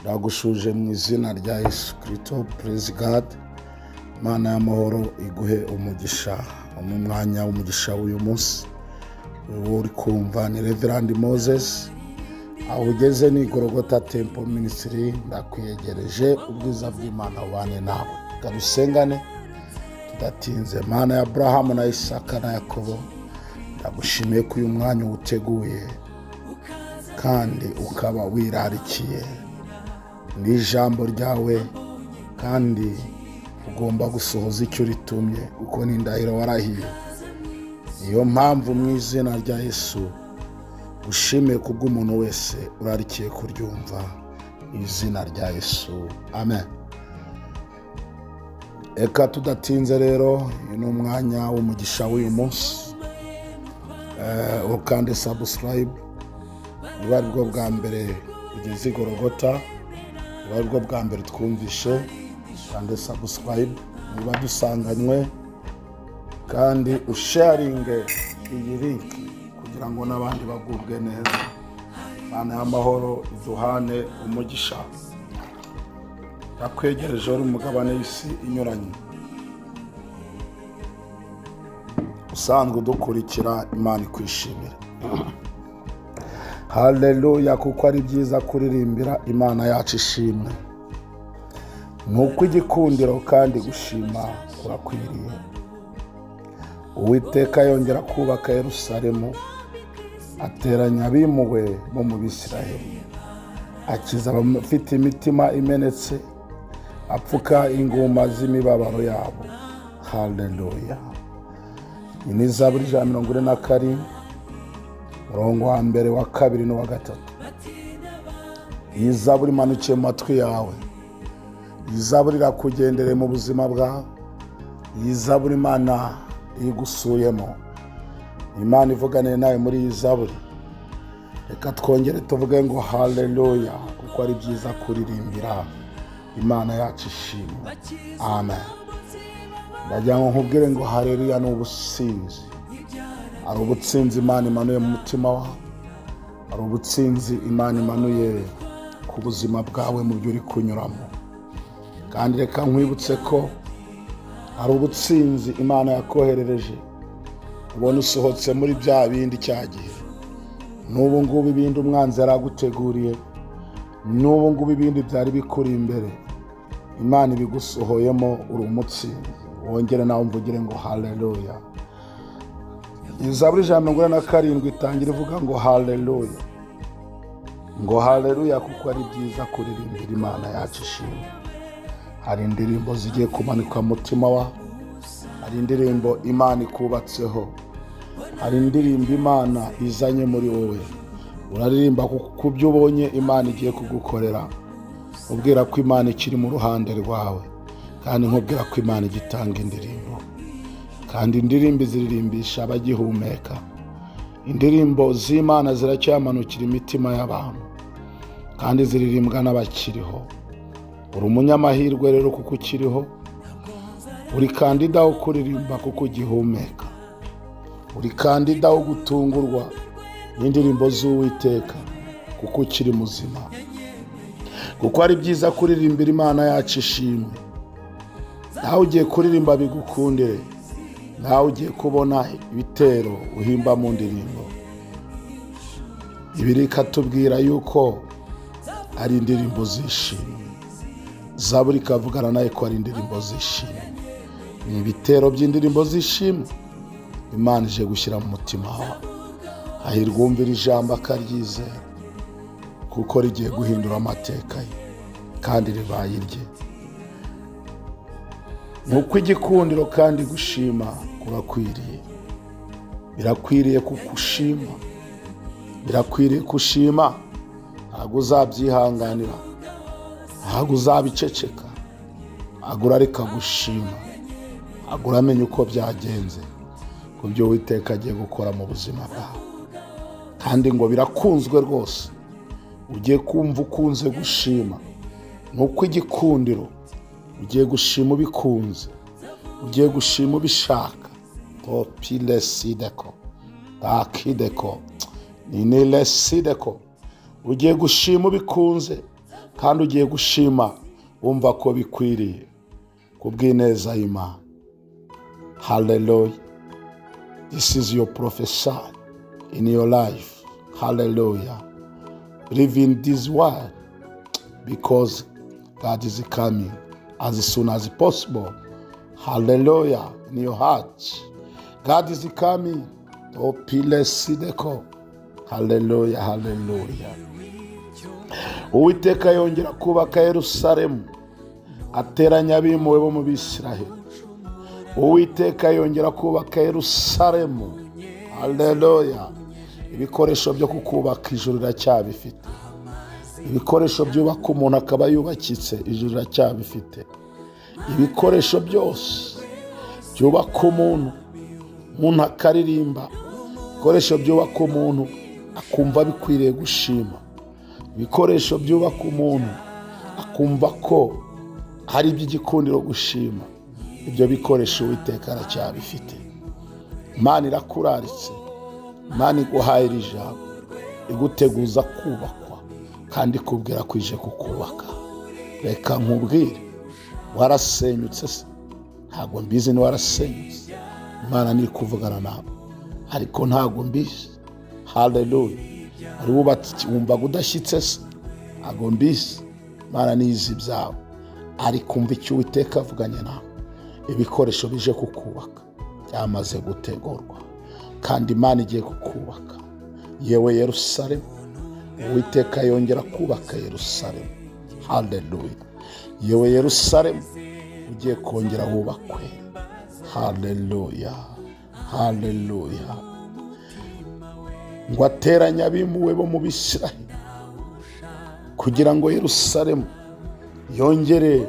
Ndagushuje mu izina rya Yesu Kristo. Praise God. Mana y'amahoro iguhe umugisha mu mwanya w'umugisha w'uyu munsi. Uri kumva ni Reverend Moses. Aho ugeze ni Golgotha Temple Ministry. Ndakwiyegereje ubwiza bw'Imana ubane nawe. Garusengane tudatinze. Mana ya Abrahamu na Isaka na Yakobo, ndagushimiye ko uyu mwanya uteguye kandi ukaba wirarikiye n'ijambo ryawe, kandi ugomba gusohoza icyo ritumye kuko ni indahiro warahiye. Niyo mpamvu mu izina rya Yesu ushimiye kubw'umuntu wese urarikiye kuryumva, izina rya Yesu, amen. Eka tudatinze rero, ni umwanya w'umugisha w'uyu munsi. Ukande subscribe niba ari bwo bwa mbere ugeze i Golgotha, niba ari bwo bwa mbere twumvishe, kandi subscribe niba dusanganywe, kandi usharinge iyi link kugira ngo n'abandi bagubwe neza. Mana y'amahoro iduhane umugisha. Ndakwegereje uri umugabane w'isi inyuranye, usanzwe udukurikira, Imana ikwishimira. Haleluya, kuko ari byiza kuririmbira Imana yacu ishimwe. Nuko igikundiro kandi gushima kurakwiriye. Uwiteka yongera kubaka Yerusalemu, ateranya abimuwe bo mu Bisiraheli, akiza abafite imitima imenetse, apfuka inguma z'imibabaro yabo. Haleluya. Ni Zaburi 142 umurongo wa mbere, wa kabiri n'uwa gatatu. Iyi Zaburi imanukiye mu matwi yawe. Iyi Zaburi irakugendere mu buzima bwawe. Iyi Zaburi Imana igusuyemo. Imana ivuganiye nawe muri iyi Zaburi. Reka twongere tuvuge ngo haleluya, kuko ari byiza kuririmbira Imana yacu ishimwe. Amen. Ndagira ngo nkubwire ngo haleluya ni ubutsinzi. Ari ubutsinzi Imana imanuye mu mutima wawe. Ari ubutsinzi Imana imanuye ku buzima bwawe mu byo uri kunyuramo. Kandi reka nkwibutse ko ari ubutsinzi Imana yakoherereje. Ubona usohotse muri bya bindi cyagihe. N'ubu ngubu ibindi umwanzi yaraguteguriye. N'ubu ngubu ibindi byari bikuri imbere, Imana ibigusohoyemo, uri umutsinzi. Wongere nawe mvugire ngo haleluya. Zaburi 147 itangira ivuga ngo haleluya. Ngo haleluya, kuko ari byiza kuririmbira Imana yacu ishimwe. Hari indirimbo zigiye kumanikwa mu mutima wawe. Hari indirimbo Imana ikubatseho. Hari indirimbo Imana izanye muri wowe. Uraririmba ku byo ubonye Imana igiye kugukorera. Ubwira ko Imana ikiri mu ruhande rwawe, kandi nkubwira ko Imana igitanga indirimbo. Kandi indirimbo ziririmbisha abagihumeka. Indirimbo z'Imana ziracyamanukira imitima y'abantu, kandi ziririmbwa n'abakiriho. Uri umunyamahirwe rero kuko ukiriho. Uri kandida wo kuririmba kuko ugihumeka. Uri kandida wo gutungurwa n'indirimbo z'Uwiteka kuko ukiri muzima. Kuko ari byiza kuririmbira Imana yacu ishimwe. Nawe ugiye kuririmba bigukundire. Nawe ugiye kubona ibitero uhimba mu ndirimbo. Ibiri katubwira yuko ari indirimbo zishimwe. Zaburi ikavugana nayo ko ari indirimbo zishimwe. Ni ibitero by'indirimbo zishimwe Imana ije gushyira mu mutima wawe. Hahirwa umvira ijambo akaryizera, kuko rigiye guhindura amateka ye, kandi ribaye irye. Nuko igikundiro kandi gushima kurakwiriye. Birakwiriye kukushima. Birakwiriye kushima. Ntabwo uzabyihanganira. Ntabwo uzabiceceka. Ntabwo urareka gushima. Ntabwo uramenya uko byagenze ku byo Uwiteka agiye gukora mu buzima bwawe. Kandi ngo birakunzwe rwose. Ugiye kumva ukunze gushima. Nuko igikundiro ugiye gushima ubikunze. Ugiye gushima ubishaka. Topile sideko. Takideko. Ninile sideko. Ugiye gushima ubikunze. kandi ugiye gushima wumva ko bikwiriye kubw'ineza y'Imana. Hallelujah. This is your prophesy in your life. Hallelujah. Live in this word because God is coming as soon as possible. Hallelujah. In your heart. God is coming. Oh, Pilesideko. Hallelujah. Hallelujah. Uwiteka yongera kubaka Yerusalemu, ateranya abimuwe bo mu Bisiraheli. Uwiteka yongera kubaka Yerusalemu. Hallelujah. Ibikoresho byo kukubaka ijuru riracyabifite. Ibikoresho byubaka umuntu akaba yubakitse ijuru riracyabifite. Ibikoresho byose byubaka umuntu akaririmba. Ibikoresho byubaka umuntu akumva bikwiriye gushima. Ibikoresho byubaka umuntu akumva ko hari iby'igikundiro gushima. Ibyo bikoresho Uwiteka aracyabifite. Imana irakuraritse. Imana iguhaye ijambo, iguteguza kubakwa kandi ikubwira ko ije kukubaka. Reka nkubwire, warasenyutse se? Ntabwo mbizi ni warasenyutse. Imana ni kuvugana nawe ariko ntabwo mbizi. Hallelujah. Ari wubatse wumva udashyitse se? Ntabwo mbizi. Imana nizi ibyawe ariko umva icyo Uwiteka avuganye nawe. Ibikoresho bije kukubaka byamaze gutegurwa kandi Imana igiye kukubaka. Yewe Yerusalemu, Uwiteka yongera kubaka Yerusalemu. Hallelujah. Yewe Yerusalemu, ugiye kongera wubakwe. Hallelujah. Hallelujah. Ngo ateranya abimuwe bo mu Bisiraheli kugira ngo Yerusalemu yongere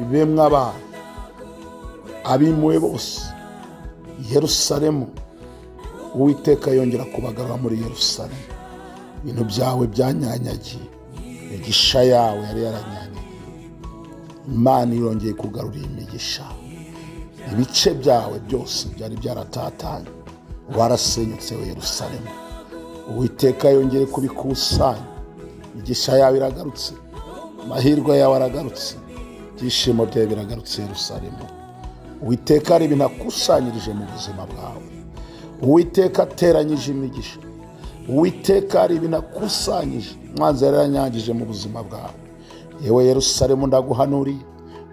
ibemwe abantu. Abimuwe bose Yerusalemu, Uwiteka yongera kubagarura muri Yerusalemu. Ibintu byawe byanyanyagiye, imigisha yawe yari yaranyanyagiye. Imana yongeye kugarura imigisha. Ibice byawe byose byari byaratatanye, warasenyutse we Yerusalemu. Uwiteka yongeye kubikusanya. Imigisha yawe iragarutse, amahirwe yawe aragarutse, ibyishimo byawe biragarutse Yerusalemu. Uwiteka ari ibintu akusanyirije mu buzima bwawe. Uwiteka ateranyije imigisha. Uwiteka ari ibintu akusanyije, umwanzi yaranyagije mu buzima bwawe. Yewe Yerusalemu, ndaguhanuriye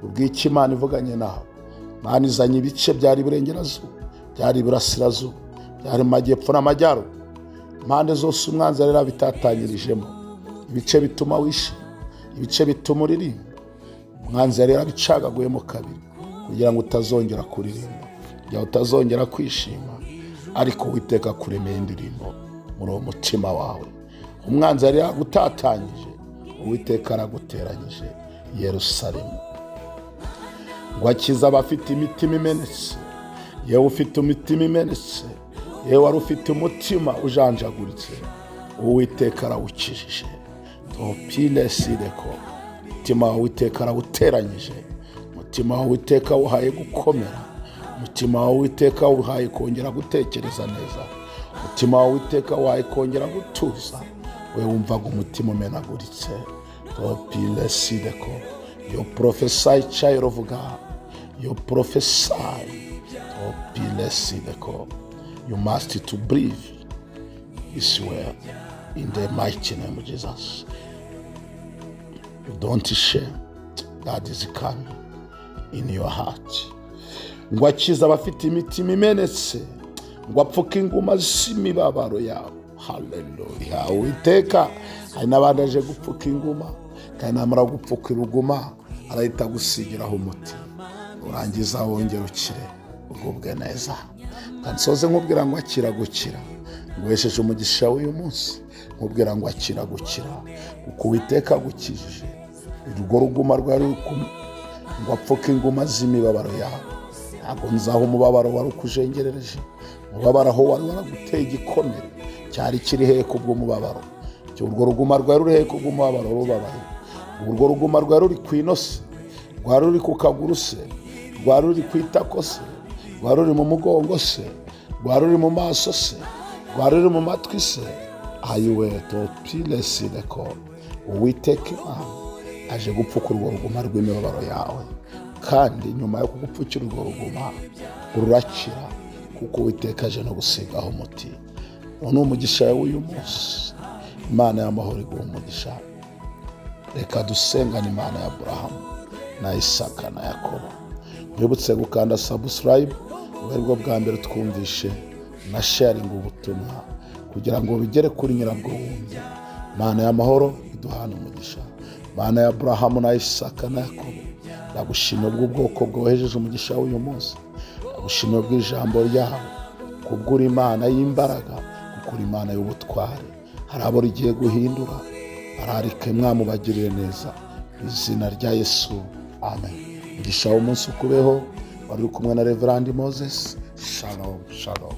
ubw'iki Imana ivuganye nawe. Imana izanye ibice byari iburengerazuba, byari iburasirazuba, byari mu majyepfo n'amajyaruguru. Impande zose umwanzi yarabitatanirijemo. Ibice bituma wishima, ibice bituma uririmba. Umwanzi yarabicagaguyemo kabiri kugira ngo utazongera kuririmba, kugira utazongera kwishima, ariko Uwiteka kuremeye indirimbo muri uwo mutima wawe. Umwanzi yari yagutatanyije, Uwiteka araguteranyije Yerusalemu. Ngo akiza abafite imitima imenetse. Yewe ufite umutima imenetse, yewe wari ufite umutima ujanjaguritse, Uwiteka arawukijije. Topile sideko. Umutima wawe Uwiteka arawuteranyije. Umutima wawe Uwiteka uhaye gukomera. Umutima wawe Uwiteka uhaye kongera gutekereza neza. Umutima wawe Uwiteka uhaye kongera gutuza. We wumvaga umutima umenaguritse. Topile sideko. You prophesy, child of God. You prophesy. Topile sideko. You must to breathe this word in the mighty name of Jesus. You don't share. God is coming in your heart. Ngo akiza abafite imitima imenetse, ngo apfuke inguma z'imibabaro yabo. Hallelujah. Uwiteka hari n'abandi aje gupfuka inguma, kandi namara gupfuka iruguma arahita gusigiraho umuti. Urangiza wongera ukire, ugubwe neza. Kandi soze nkubwira ngo akira gukira. Ngwesheje umugisha w'uyu munsi, nkubwira ngo akira gukira. Uko Uwiteka agukijije, urwo ruguma rwari ngo apfuke inguma z'imibabaro yawe. Ntabwo nzaho umubabaro wari ukujengerereje. Umubabaro aho wari waraguteye igikomere cyari kiri hehe kubw'umubabaro. Urwo ruguma rwari ruri hehe kubw'umubabaro rubabaye. Urwo ruguma rwari ruri ku inosi, rwari ruri ku kaguru se, rwari ruri ku itako se, rwari ruri mu mugongo se, rwari ruri mu maso se, rwari ruri mu matwi se. Ayiwe topile sideko. Uwiteka Imana aje gupfukura urwo ruguma rw'imibabaro yawe, kandi nyuma yo kugupfukira urwo ruguma rurakira, kuko Uwiteka aje no gusigaho umuti. Uwo ni umugisha w'uyu munsi. Imana y'amahoro iguha umugisha. Reka dusengane Imana ya Aburahamu na Isaka na Yakobo. Wibutse gukanda subscribe, ubwo bwa mbere twumvishe, na sharing ubutumwa kugira ngo bigere kuri nyirabwo wundi. Imana y'amahoro iduhana umugisha. Imana ya Aburahamu na Isaka na Yakobo, ndagushimira bw'ubwoko bwohejeje umugisha w'uyu munsi. Ndagushimira bw'ijambo ryawe, kubw'uri Imana y'imbaraga, kuko Imana y'ubutware. Hari abo rigiye guhindura, ararike mwamubagirire neza mu izina rya Yesu, amen. Umugisha w'umunsi ukubeho. Wari kumwe na Reverend Moses. Shalom, shalom.